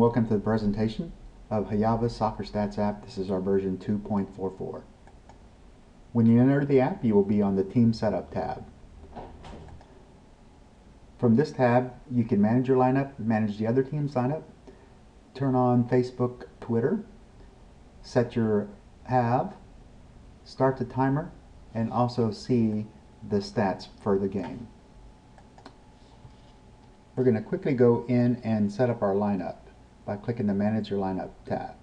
Welcome to the presentation of Hayava Soccer Stats app. This is our version 2.44. When you enter the app, you will be on the Team Setup tab. From this tab, you can manage your lineup, manage the other team's lineup, turn on Facebook, Twitter, set your have, start the timer, and also see the stats for the game. We're going to quickly go in and set up our lineup by clicking the Manage Your Lineup tab.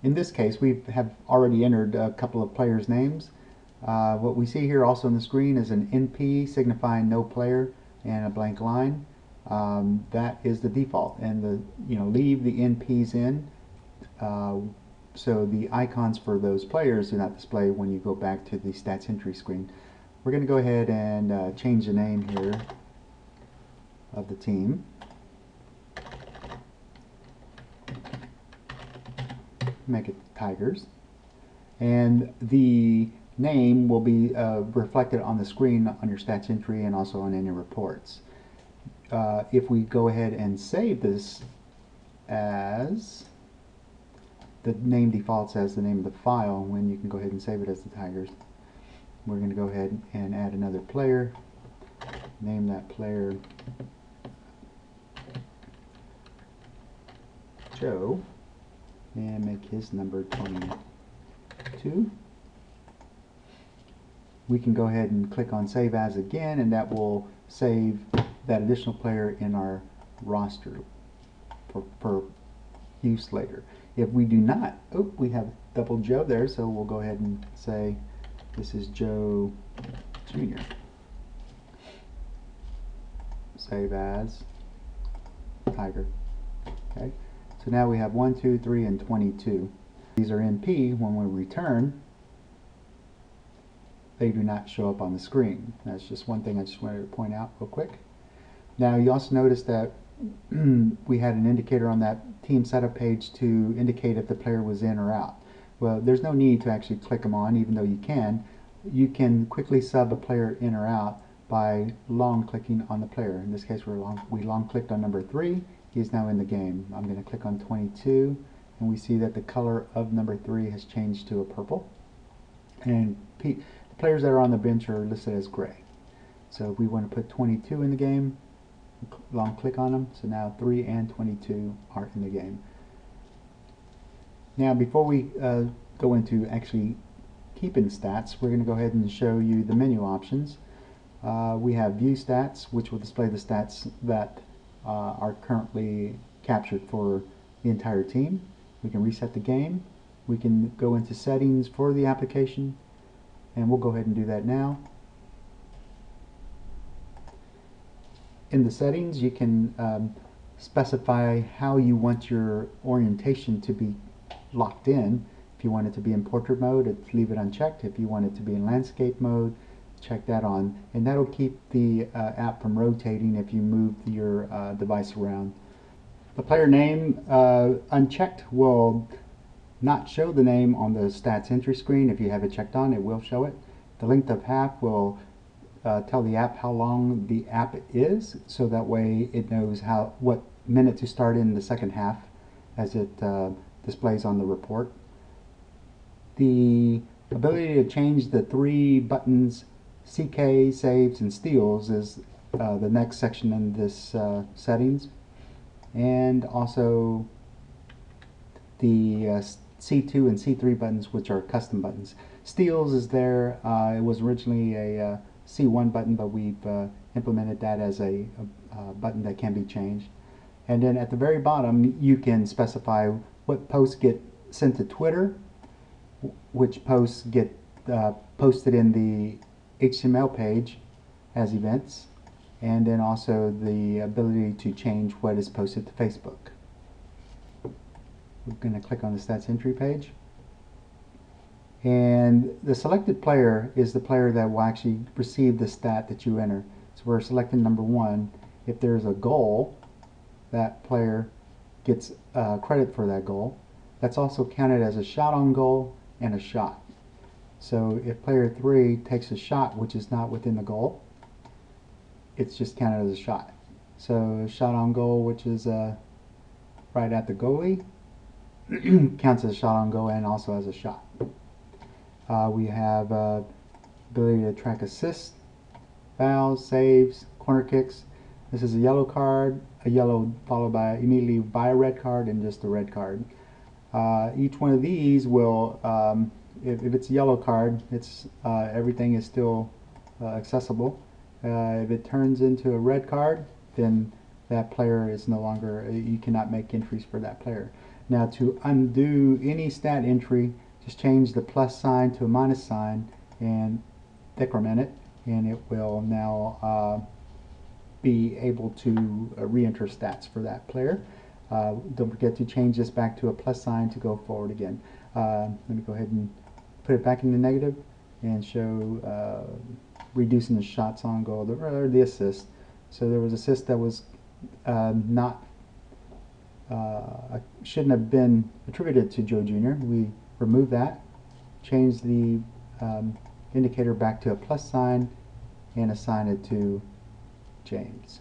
In this case, we have already entered a couple of players' names. What we see here also on the screen is an NP signifying no player and a blank line. That is the default, and leave the NPs in so the icons for those players do not display when you go back to the stats entry screen. We're going to go ahead and change the name here of the team. Make it Tigers, and the name will be reflected on the screen on your stats entry and also on any reports. If we go ahead and save this as the name defaults as the name of the file, when you can go ahead and save it as the Tigers. We're going to go ahead and add another player, name that player Joe, and make his number 22. We can go ahead and click on Save As again, and that will save that additional player in our roster for use later. If we do not, we have double Joe there, so we'll go ahead and say this is Joe Jr. Save As Tiger. Okay. So now we have 1, 2, 3, and 22. These are NP. When we return, they do not show up on the screen. That's just one thing I just wanted to point out real quick. Now you also notice that we had an indicator on that team setup page to indicate if the player was in or out. Well, there's no need to actually click them on, even though you can. You can quickly sub a player in or out by long clicking on the player. In this case, we long clicked on number 3. He's now in the game. I'm going to click on 22, and we see that the color of number 3 has changed to a purple, and the players that are on the bench are listed as gray. So if we want to put 22 in the game, long click on them. So now 3 and 22 are in the game. Now before we go into actually keeping stats, we're going to go ahead and show you the menu options. We have View Stats, which will display the stats that are currently captured for the entire team. We can reset the game. We can go into settings for the application, and we'll go ahead and do that now. In the settings, you can specify how you want your orientation to be locked in. If you want it to be in portrait mode, leave it unchecked. If you want it to be in landscape mode, check that on, and that'll keep the app from rotating if you move your device around. The player name unchecked will not show the name on the stats entry screen. If you have it checked on, it will show it. The length of half will tell the app how long the app is, so that way it knows what minute to start in the second half as it displays on the report. The ability to change the 3 buttons CK, saves, and steals is the next section in this settings, and also the C2 and C3 buttons, which are custom buttons. Steals is there. It was originally a C1 button, but we've implemented that as a button that can be changed. And then at the very bottom, you can specify what posts get sent to Twitter, which posts get posted in the HTML page as events, and then also the ability to change what is posted to Facebook. We're going to click on the stats entry page, and the selected player is the player that will actually receive the stat that you enter. So we're selecting number 1. If there's a goal, that player gets credit for that goal. That's also counted as a shot on goal and a shot. So if player 3 takes a shot which is not within the goal, it's just counted as a shot. So shot on goal, which is right at the goalie, counts as a shot on goal and also as a shot. We have ability to track assists, fouls, saves, corner kicks. This is a yellow card, a yellow followed by immediately by a red card and just a red card. Each one of these will, if it's a yellow card, it's everything is still accessible. If it turns into a red card, then that player is no longer, you cannot make entries for that player. Now to undo any stat entry, just change the plus sign to a minus sign and decrement it, and it will now be able to re-enter stats for that player. Don't forget to change this back to a plus sign to go forward again. Let me go ahead and put it back in the negative and show reducing the shots on goal, or the assist. So there was assist that was shouldn't have been attributed to Joe Jr. We remove that, change the indicator back to a plus sign, and assign it to James.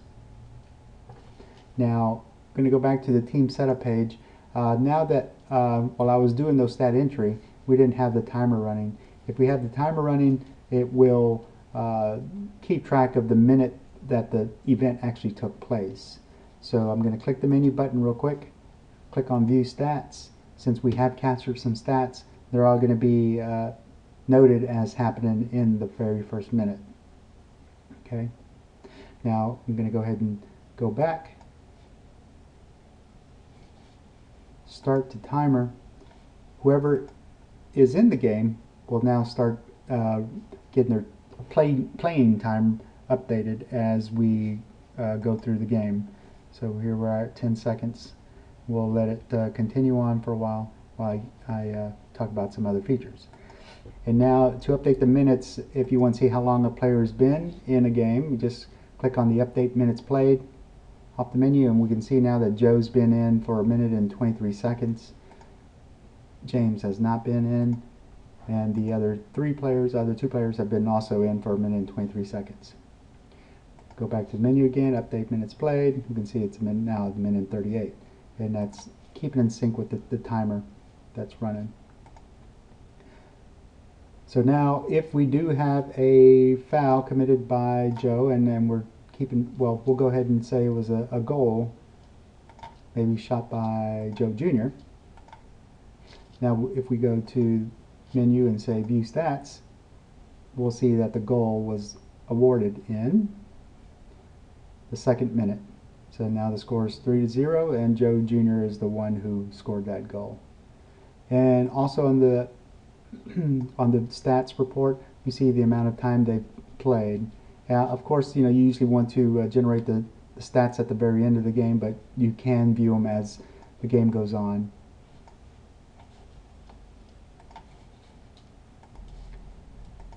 Now I'm going to go back to the team setup page. Now that while I was doing those stat entry, we didn't have the timer running. If we have the timer running, it will keep track of the minute that the event actually took place. So I'm going to click the menu button real quick, click on View Stats. Since we have captured some stats, they're all going to be noted as happening in the very first minute. Okay. Now I'm going to go ahead and go back, start the timer. Whoever is in the game will now start getting their playing time updated as we go through the game. So here we're at 10 seconds. We'll let it continue on for a while I talk about some other features. And now to update the minutes, if you want to see how long a player has been in a game, you just click on the update minutes played off the menu, and we can see now that Joe's been in for 1 minute and 23 seconds. James has not been in, and the other two players have been also in for 1 minute and 23 seconds. Go back to the menu again, update minutes played. You can see it's now 1 minute and 38, and that's keeping in sync with the timer that's running. So now if we do have a foul committed by Joe, and then we're we'll go ahead and say it was a goal, maybe shot by Joe Jr. Now if we go to menu and say View Stats, we'll see that the goal was awarded in the second minute. So now the score is 3-0, and Joe Jr. is the one who scored that goal. And also on the on the stats report, you see the amount of time they've played. Of course, you usually want to generate the stats at the very end of the game, but you can view them as the game goes on.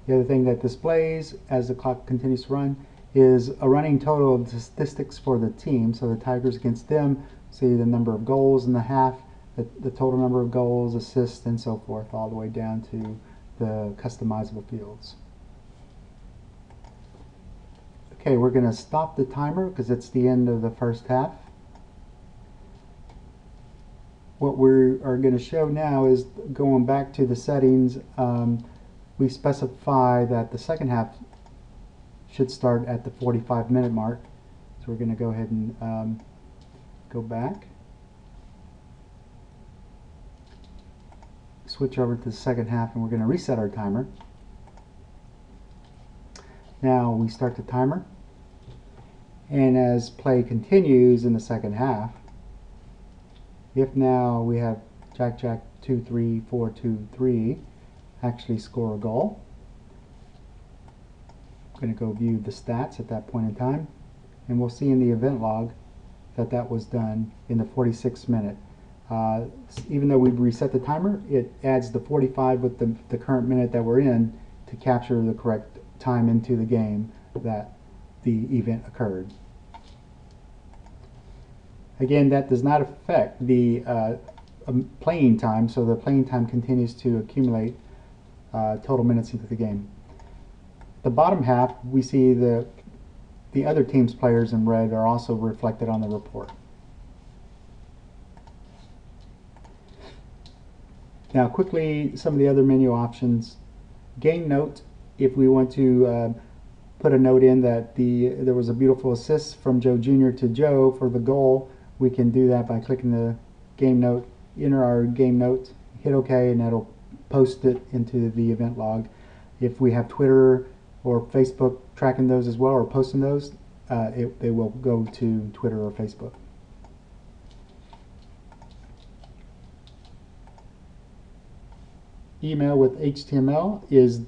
The other thing that displays as the clock continues to run is a running total of the statistics for the team. So the Tigers against them, see the number of goals in the half, the total number of goals, assists, and so forth, all the way down to the customizable fields. Okay, we're going to stop the timer because it's the end of the first half. What we are going to show now is going back to the settings. We specify that the second half should start at the 45-minute mark. So we're going to go ahead and go back. Switch over to the second half, and we're going to reset our timer. Now we start the timer, and as play continues in the second half, if now we have Jack 2-3 4-2-3 actually score a goal, I'm going to go view the stats at that point in time, and we'll see in the event log that that was done in the 46th minute. Even though we've reset the timer, it adds the 45 with the current minute that we're in to capture the correct time into the game that the event occurred. Again, that does not affect the playing time, so the playing time continues to accumulate total minutes into the game. The bottom half, we see the the other team's players in red are also reflected on the report. Now quickly, some of the other menu options. Game note, if we want to put a note in that there was a beautiful assist from Joe Jr. to Joe for the goal, we can do that by clicking the game note, enter our game note, hit OK, and that'll post it into the event log. If we have Twitter or Facebook tracking those as well or posting those, they will go to Twitter or Facebook. Email with HTML is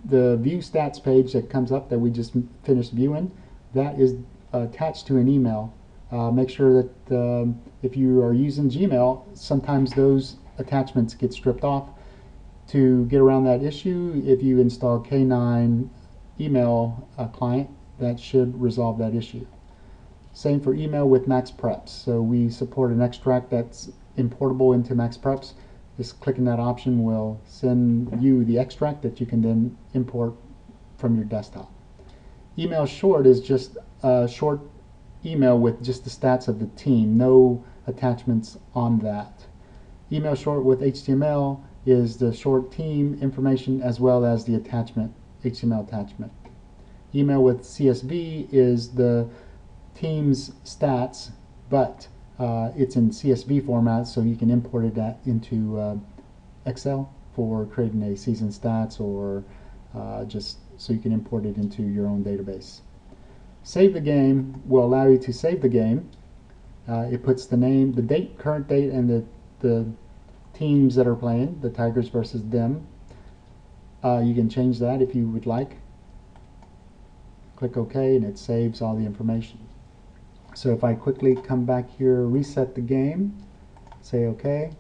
the view stats page that comes up that we just finished viewing. That is attached to an email. Make sure that if you are using Gmail, sometimes those attachments get stripped off. To get around that issue, if you install K9 email client, that should resolve that issue. Same for email with Max Preps. So we support an extract that's importable into Max Preps. Just clicking that option will send you the extract that you can then import from your desktop. Email short is just a short email with just the stats of the team, no attachments on that. Email short with HTML is the short team information as well as the attachment, HTML attachment. Email with CSV is the team's stats, but it's in CSV format, so you can import it into Excel for creating a season stats, or just so you can import it into your own database. Save the game will allow you to save the game. It puts the name, the date, current date, and the teams that are playing, the Tigers versus them. You can change that if you would like. Click OK, and it saves all the information. So if I quickly come back here, reset the game, say OK,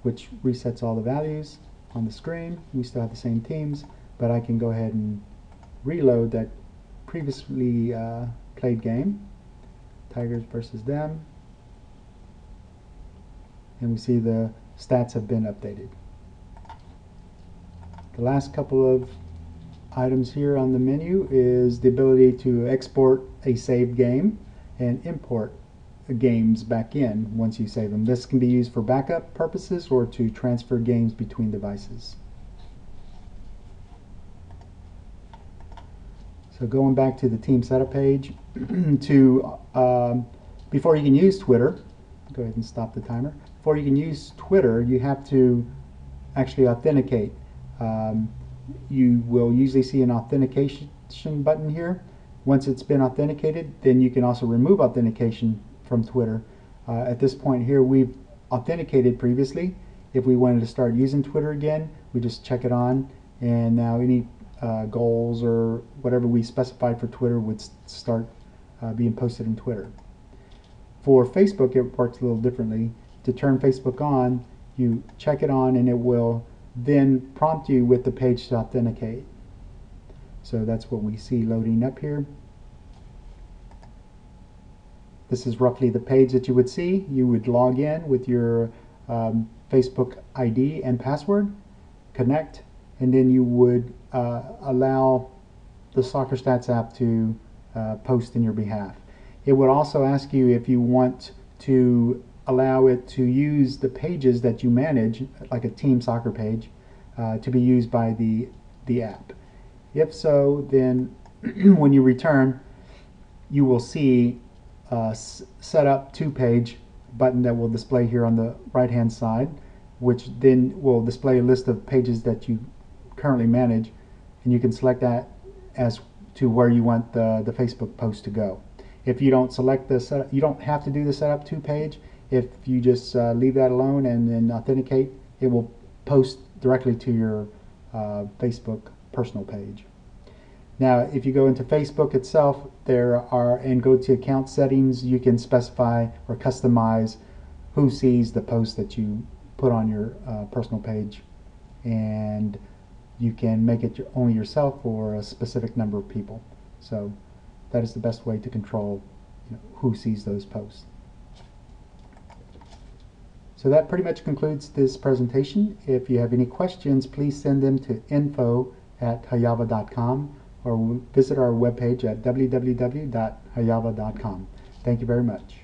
which resets all the values on the screen. We still have the same teams, but I can go ahead and reload that previously played game, Tigers versus them, and we see the stats have been updated. The last couple of items here on the menu is the ability to export a saved game and import games back in once you save them. This can be used for backup purposes or to transfer games between devices. So going back to the team setup page, before you can use Twitter, go ahead and stop the timer. Before you can use Twitter, you have to actually authenticate. You will usually see an authentication button here. Once it's been authenticated, then you can also remove authentication from Twitter. At this point here, we've authenticated previously. If we wanted to start using Twitter again, we just check it on, and now any goals or whatever we specified for Twitter would start being posted in Twitter. For Facebook, it works a little differently. To turn Facebook on, you check it on, and it will then prompt you with the page to authenticate. So that's what we see loading up here. This is roughly the page that you would see. You would log in with your Facebook ID and password, connect, and then you would allow the Soccer Stats app to post in your behalf. It would also ask you if you want to allow it to use the pages that you manage, like a team soccer page, to be used by the app. If so, then when you return, you will see a set up to page button that will display here on the right hand side, which then will display a list of pages that you currently manage, and you can select that as to where you want the Facebook post to go. If you don't select the setup, you don't have to do the setup to page. If you just leave that alone and then authenticate, it will post directly to your Facebook personal page. Now, if you go into Facebook itself, and go to account settings, you can specify or customize who sees the post that you put on your personal page, and you can make it only yourself or a specific number of people. So that is the best way to control who sees those posts. So that pretty much concludes this presentation. If you have any questions, please send them to info@hayava.com, or visit our webpage at www.hayava.com. Thank you very much.